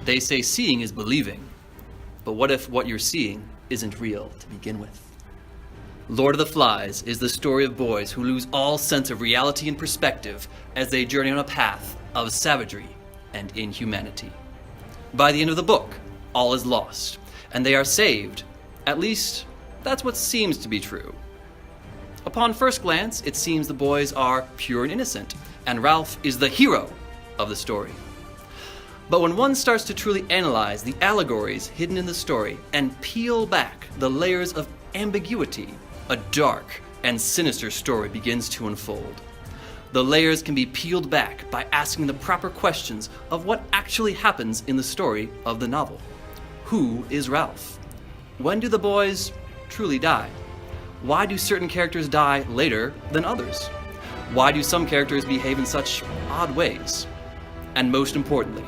They say seeing is believing, but what if what you're seeing isn't real to begin with? Lord of the Flies is the story of boys who lose all sense of reality and perspective as they journey on a path of savagery and inhumanity. By the end of the book, all is lost, and they are saved. At least, that's what seems to be true. Upon first glance, it seems the boys are pure and innocent, and Ralph is the hero of the story. But when one starts to truly analyze the allegories hidden in the story and peel back the layers of ambiguity, a dark and sinister story begins to unfold. The layers can be peeled back by asking the proper questions of what actually happens in the story of the novel. Who is Ralph? When do the boys truly die? Why do certain characters die later than others? Why do some characters behave in such odd ways? And most importantly,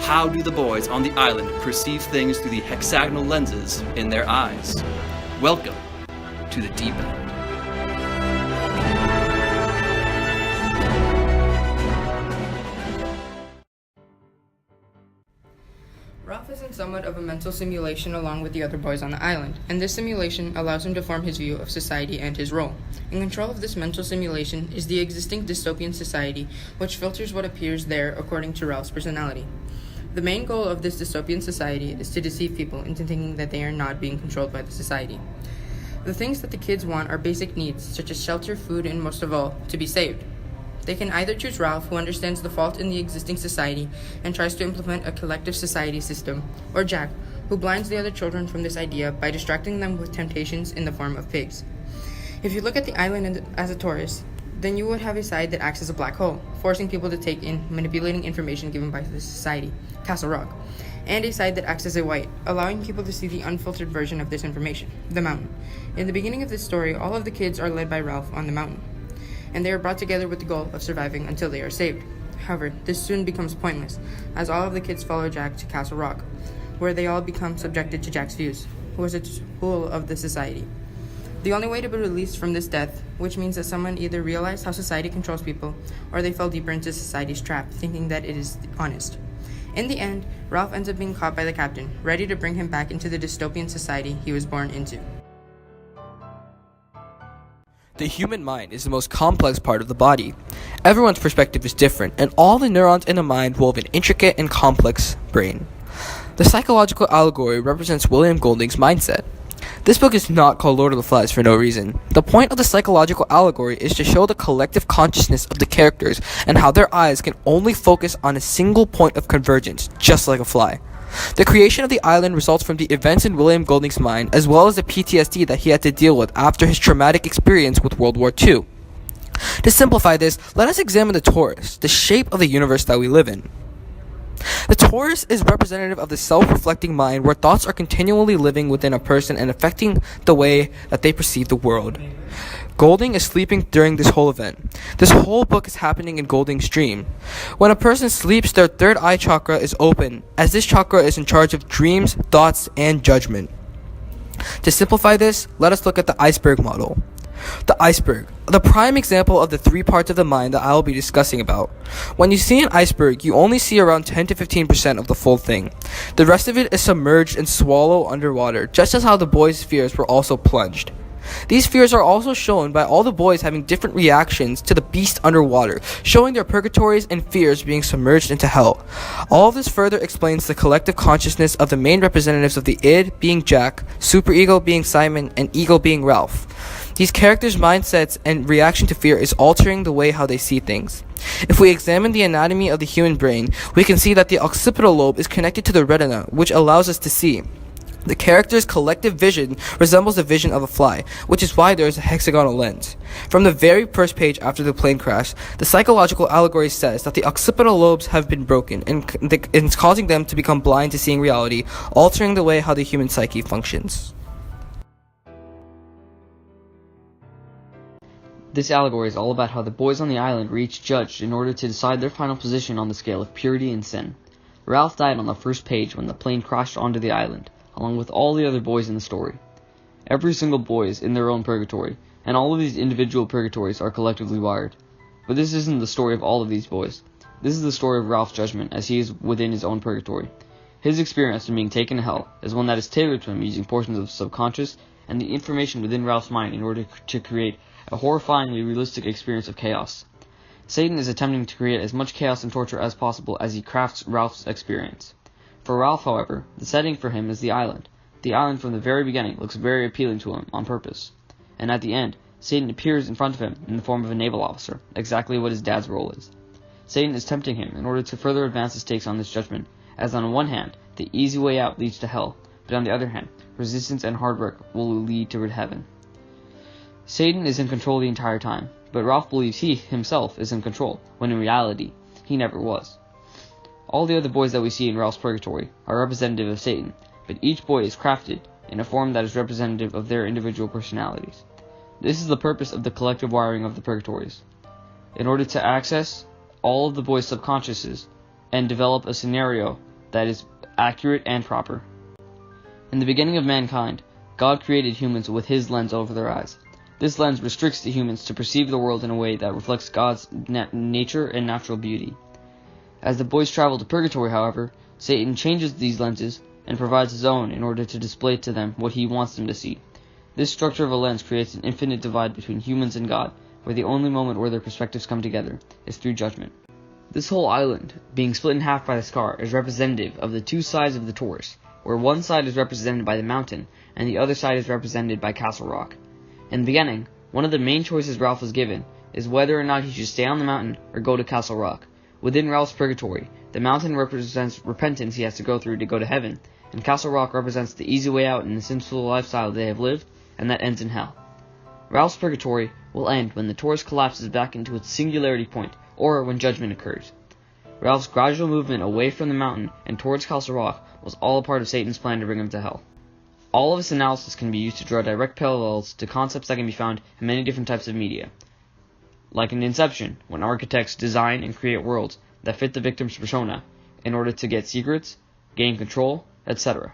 how do the boys on the island perceive things through the hexagonal lenses in their eyes? Welcome to the Deep End. Ralph is in somewhat of a mental simulation along with the other boys on the island, and this simulation allows him to form his view of society and his role. In control of this mental simulation is the existing dystopian society, which filters what appears there according to Ralph's personality. The main goal of this dystopian society is to deceive people into thinking that they are not being controlled by the society. The things that the kids want are basic needs, such as shelter, food, and most of all, to be saved. They can either choose Ralph, who understands the fault in the existing society and tries to implement a collective society system, or Jack, who blinds the other children from this idea by distracting them with temptations in the form of pigs. If you look at the island as a torus, then you would have a side that acts as a black hole, forcing people to take in, manipulating information given by the society, Castle Rock, and a side that acts as a white, allowing people to see the unfiltered version of this information, the mountain. In the beginning of this story, all of the kids are led by Ralph on the mountain, and they are brought together with the goal of surviving until they are saved. However, this soon becomes pointless, as all of the kids follow Jack to Castle Rock, where they all become subjected to Jack's views, who is a tool of the society. The only way to be released from this death, which means that someone either realized how society controls people, or they fell deeper into society's trap, thinking that it is honest. In the end, Ralph ends up being caught by the captain, ready to bring him back into the dystopian society he was born into. The human mind is the most complex part of the body. Everyone's perspective is different, and all the neurons in the mind wove an intricate and complex brain. The psychological allegory represents William Golding's mindset. This book is not called Lord of the Flies for no reason. The point of the psychological allegory is to show the collective consciousness of the characters and how their eyes can only focus on a single point of convergence, just like a fly. The creation of the island results from the events in William Golding's mind, as well as the PTSD that he had to deal with after his traumatic experience with World War II. To simplify this, let us examine the torus, the shape of the universe that we live in. The torus is representative of the self-reflecting mind where thoughts are continually living within a person and affecting the way that they perceive the world. Golding is sleeping during this whole event. This whole book is happening in Golding's dream. When a person sleeps, their third eye chakra is open, as this chakra is in charge of dreams, thoughts, and judgment. To simplify this, let us look at the iceberg model. The iceberg, the prime example of the three parts of the mind that I will be discussing about. When you see an iceberg, you only see around 10 to 15% of the full thing. The rest of it is submerged and swallowed underwater, just as how the boys' fears were also plunged. These fears are also shown by all the boys having different reactions to the beast underwater, showing their purgatories and fears being submerged into hell. All of this further explains the collective consciousness of the main representatives of the id being Jack, superego being Simon, and ego being Ralph. These characters' mindsets and reaction to fear is altering the way how they see things. If we examine the anatomy of the human brain, we can see that the occipital lobe is connected to the retina, which allows us to see. The character's collective vision resembles the vision of a fly, which is why there is a hexagonal lens. From the very first page after the plane crash, the psychological allegory says that the occipital lobes have been broken, and it's causing them to become blind to seeing reality, altering the way how the human psyche functions. This allegory is all about how the boys on the island were each judged in order to decide their final position on the scale of purity and sin. Ralph died on the first page when the plane crashed onto the island, along with all the other boys in the story. Every single boy is in their own purgatory, and all of these individual purgatories are collectively wired. But this isn't the story of all of these boys. This is the story of Ralph's judgment, as he is within his own purgatory. His experience of being taken to hell is one that is tailored to him using portions of the subconscious and the information within Ralph's mind in order to create a horrifyingly realistic experience of chaos. Satan is attempting to create as much chaos and torture as possible as he crafts Ralph's experience. For Ralph, however, the setting for him is the island. The island from the very beginning looks very appealing to him on purpose. And at the end, Satan appears in front of him in the form of a naval officer, exactly what his dad's role is. Satan is tempting him in order to further advance his takes on this judgment, as on one hand, the easy way out leads to hell, but on the other hand, resistance and hard work will lead to heaven. Satan is in control the entire time, but Ralph believes he himself is in control, when in reality, he never was. All the other boys that we see in Ralph's purgatory are representative of Satan, but each boy is crafted in a form that is representative of their individual personalities. This is the purpose of the collective wiring of the purgatories, in order to access all of the boys' subconsciouses and develop a scenario that is accurate and proper. In the beginning of mankind, God created humans with his lens over their eyes. This lens restricts the humans to perceive the world in a way that reflects God's nature and natural beauty. As the boys travel to purgatory, however, Satan changes these lenses and provides his own in order to display to them what he wants them to see. This structure of a lens creates an infinite divide between humans and God, where the only moment where their perspectives come together is through judgment. This whole island, being split in half by the scar, is representative of the two sides of the torus, where one side is represented by the mountain and the other side is represented by Castle Rock. In the beginning, one of the main choices Ralph was given is whether or not he should stay on the mountain or go to Castle Rock. Within Ralph's purgatory, the mountain represents repentance he has to go through to go to heaven, and Castle Rock represents the easy way out in the sinful lifestyle they have lived, and that ends in hell. Ralph's purgatory will end when the torus collapses back into its singularity point, or when judgment occurs. Ralph's gradual movement away from the mountain and towards Castle Rock was all a part of Satan's plan to bring him to hell. All of this analysis can be used to draw direct parallels to concepts that can be found in many different types of media. Like in Inception, when architects design and create worlds that fit the victim's persona in order to get secrets, gain control, etc.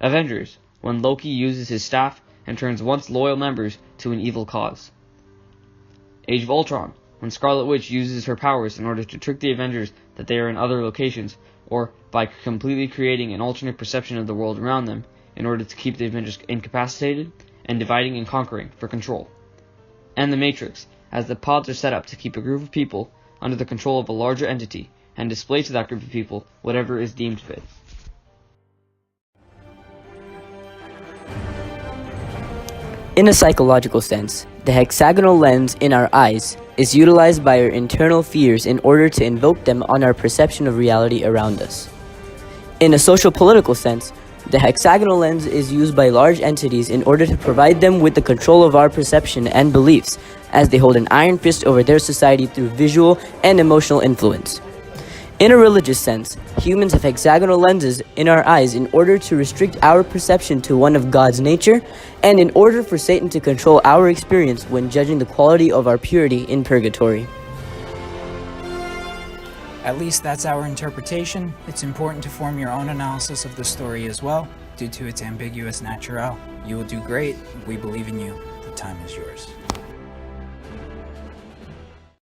Avengers, when Loki uses his staff and turns once loyal members to an evil cause. Age of Ultron, when Scarlet Witch uses her powers in order to trick the Avengers that they are in other locations, or by completely creating an alternate perception of the world around them in order to keep the Avengers incapacitated and dividing and conquering for control. And The Matrix, as the pods are set up to keep a group of people under the control of a larger entity and display to that group of people whatever is deemed fit. In a psychological sense, the hexagonal lens in our eyes is utilized by our internal fears in order to invoke them on our perception of reality around us. In a social-political sense, the hexagonal lens is used by large entities in order to provide them with the control of our perception and beliefs, as they hold an iron fist over their society through visual and emotional influence. In a religious sense, humans have hexagonal lenses in our eyes in order to restrict our perception to one of God's nature, and in order for Satan to control our experience when judging the quality of our purity in purgatory. At least that's our interpretation. It's important to form your own analysis of the story as well, due to its ambiguous naturel. You will do great. We believe in you. The time is yours.